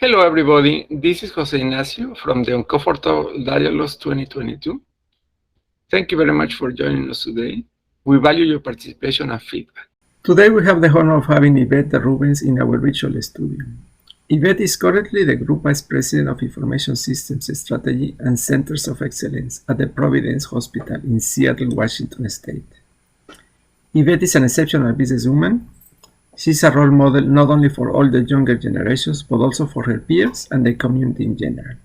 Hello, everybody. This is José Ignacio from the Uncomfortable Dialogues 2022. Thank you very much for joining us today. We value your participation and feedback. Today, we have the honor of having Ivette de Rubens in our virtual studio. Yvette is currently the Group Vice President of Information Systems Strategy and Centers of Excellence at the Providence Hospital in Seattle, Washington State. Yvette is an exceptional businesswoman. She's a role model not only for all the younger generations, but also for her peers and the community in general.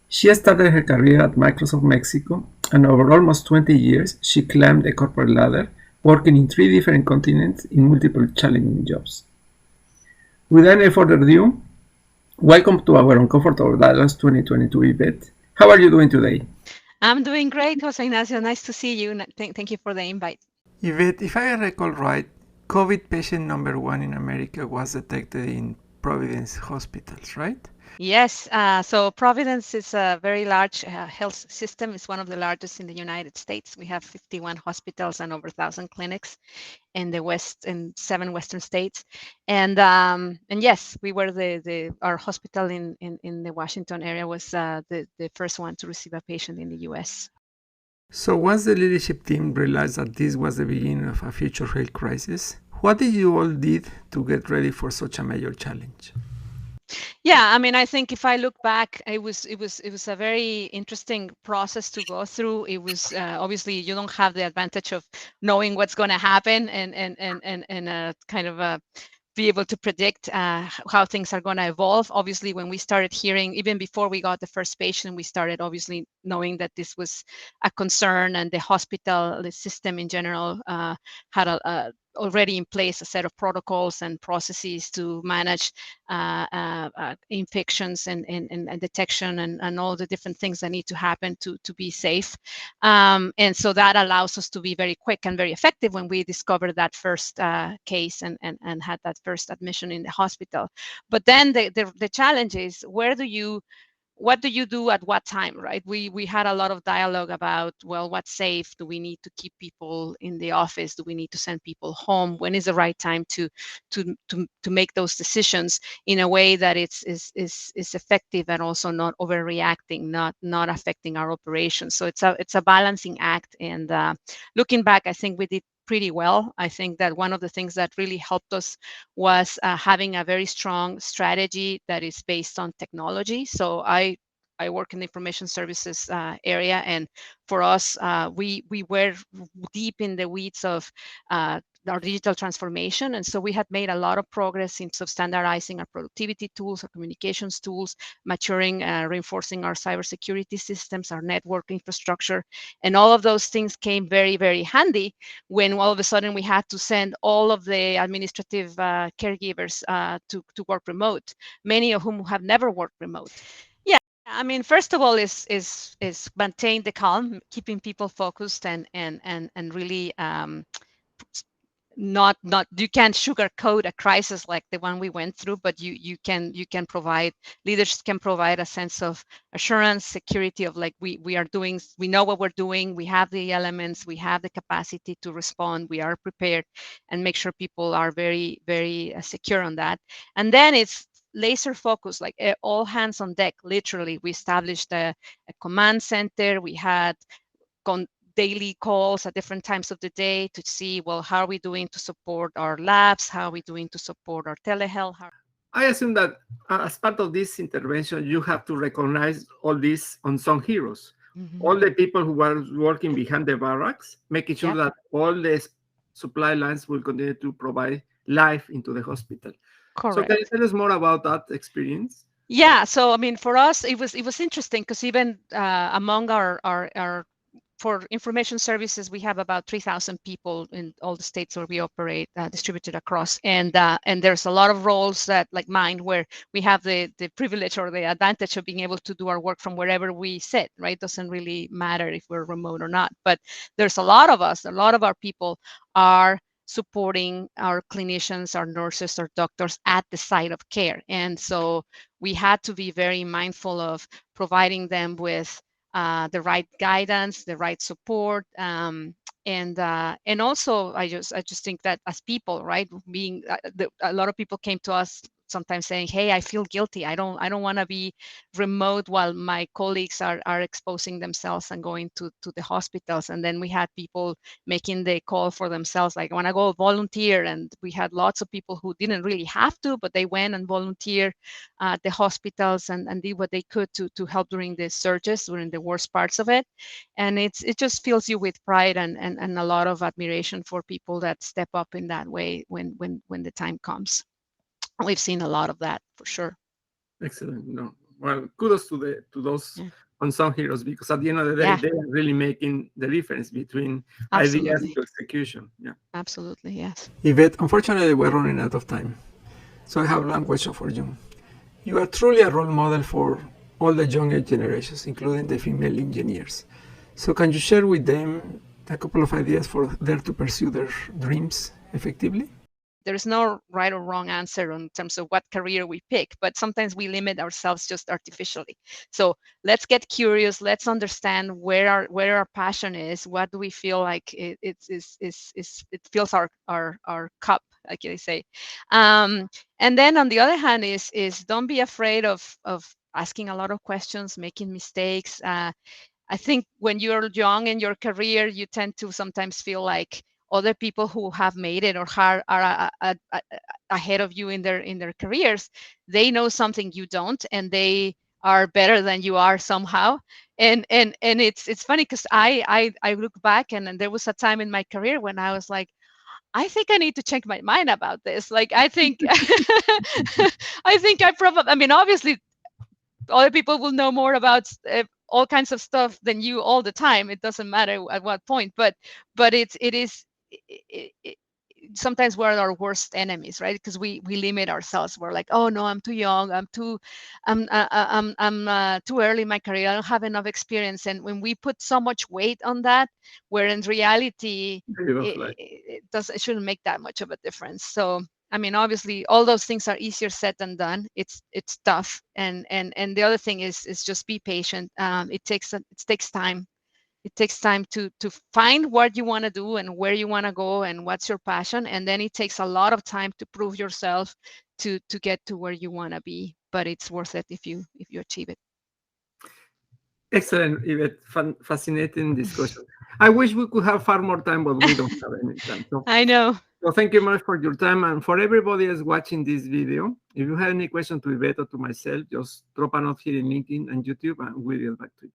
She started her career at Microsoft Mexico, and over almost 20 years, she climbed the corporate ladder, working in 3 different continents in multiple challenging jobs. Without any further ado, welcome to our Uncomfortable Dialogues 2022 Yvette. How are you doing today? I'm doing great, José Ignacio. Nice to see you. Thank you for the invite. Yvette, if I recall right, COVID patient number 1 in America was detected in Providence hospitals, right? Yes, so Providence is a very large health system. It's one of the largest in the United States. We have 51 hospitals and over 1,000 clinics in the West, in 7 Western states. And yes, we were our hospital in the Washington area was the first one to receive a patient in the U.S. So once the leadership team realized that this was the beginning of a future health crisis, what did you all did to get ready for such a major challenge? Yeah, I mean, I think if I look back, it was a very interesting process to go through. It was obviously you don't have the advantage of knowing what's going to happen and kind of be able to predict how things are going to evolve. Obviously, when we started hearing, even before we got the first patient, we started obviously knowing that this was a concern, and the hospital, the system in general, had already in place a set of protocols and processes to manage infections and detection and all the different things that need to happen to be safe. And so that allows us to be very quick and very effective when we discovered that first case and had that first admission in the hospital. But then the challenge is, what do you do at what time, right? We had a lot of dialogue about, well, what's safe? Do we need to keep people in the office? Do we need to send people home? When is the right time to make those decisions in a way that is effective and also not overreacting, not affecting our operations? So it's a balancing act. And looking back, I think we did pretty well. I think that one of the things that really helped us was having a very strong strategy that is based on technology. So I work in the information services area, and for us, we were deep in the weeds of our digital transformation, and so we had made a lot of progress in standardizing our productivity tools, our communications tools, maturing, reinforcing our cybersecurity systems, our network infrastructure, and all of those things came very, very handy when all of a sudden we had to send all of the administrative caregivers to work remote, many of whom have never worked remote. Yeah, I mean, first of all, is maintain the calm, keeping people focused and really not you can't sugarcoat a crisis like the one we went through, but you can provide, leaders can provide a sense of assurance, security of like we know what we're doing, we have the elements, we have the capacity to respond, we are prepared, and make sure people are very, very secure on that. And then it's laser focus, like all hands on deck. Literally, we established a command center. We had daily calls at different times of the day to see, well, how are we doing to support our labs? How are we doing to support our telehealth? I assume that as part of this intervention, you have to recognize all these unsung heroes, all the people who are working behind the barracks, making sure that all the supply lines will continue to provide life into the hospital. Correct. So can you tell us more about that experience? Yeah, so I mean, for us, it was interesting because even among our for information services, we have about 3,000 people in all the states where we operate, distributed across, and there's a lot of roles that, like mine, where we have the privilege or the advantage of being able to do our work from wherever we sit, right? Doesn't really matter if we're remote or not, but there's a lot of us, a lot of our people are supporting our clinicians, our nurses, our doctors at the site of care. And so we had to be very mindful of providing them with the right guidance, the right support, and also I just think that as people, right, being a lot of people came to us sometimes saying, hey, I feel guilty. I don't want to be remote while my colleagues are exposing themselves and going to the hospitals. And then we had people making the call for themselves, like, I want to go volunteer. And we had lots of people who didn't really have to, but they went and volunteered at the hospitals and did what they could to help during the surges, during the worst parts of it. And it just fills you with pride and a lot of admiration for people that step up in that way when the time comes. We've seen a lot of that for sure. Excellent. No, well, kudos to those unsung heroes, because at the end of the day, Yeah. they are really making the difference between Absolutely. ideas to execution. Yeah. Absolutely, yes. Yvette, unfortunately, we're running out of time. So I have one question for you. You are truly a role model for all the younger generations, including the female engineers. So can you share with them a couple of ideas for them to pursue their dreams effectively? There's no right or wrong answer in terms of what career we pick, but sometimes we limit ourselves just artificially. So let's get curious. Let's understand where our passion is. What do we feel like it fills our cup, like they say. And then on the other hand is don't be afraid of asking a lot of questions, making mistakes. I think when you're young in your career, you tend to sometimes feel like other people who have made it or are ahead of you in their careers, they know something you don't, and they are better than you are somehow. And it's funny because I look back and there was a time in my career when I was like, I think I need to change my mind about this. Like, I think I mean, obviously other people will know more about all kinds of stuff than you all the time. It doesn't matter at what point, but sometimes we're our worst enemies, right? Because we limit ourselves. We're like, oh no, I'm too young. I'm too early in my career. I don't have enough experience. And when we put so much weight on that, where in reality it shouldn't make that much of a difference. So I mean, obviously, all those things are easier said than done. It's tough, and the other thing is just be patient. It takes time. It takes time to find what you want to do and where you want to go and what's your passion, and then it takes a lot of time to prove yourself to get to where you want to be. But it's worth it if you achieve it. Excellent, Yvette. Fascinating discussion. I wish we could have far more time, but we don't have any time. So, I know. So thank you much for your time, and for everybody else watching this video. If you have any question to Yvette or to myself, just drop a note here in LinkedIn and YouTube, and we'll get back to you.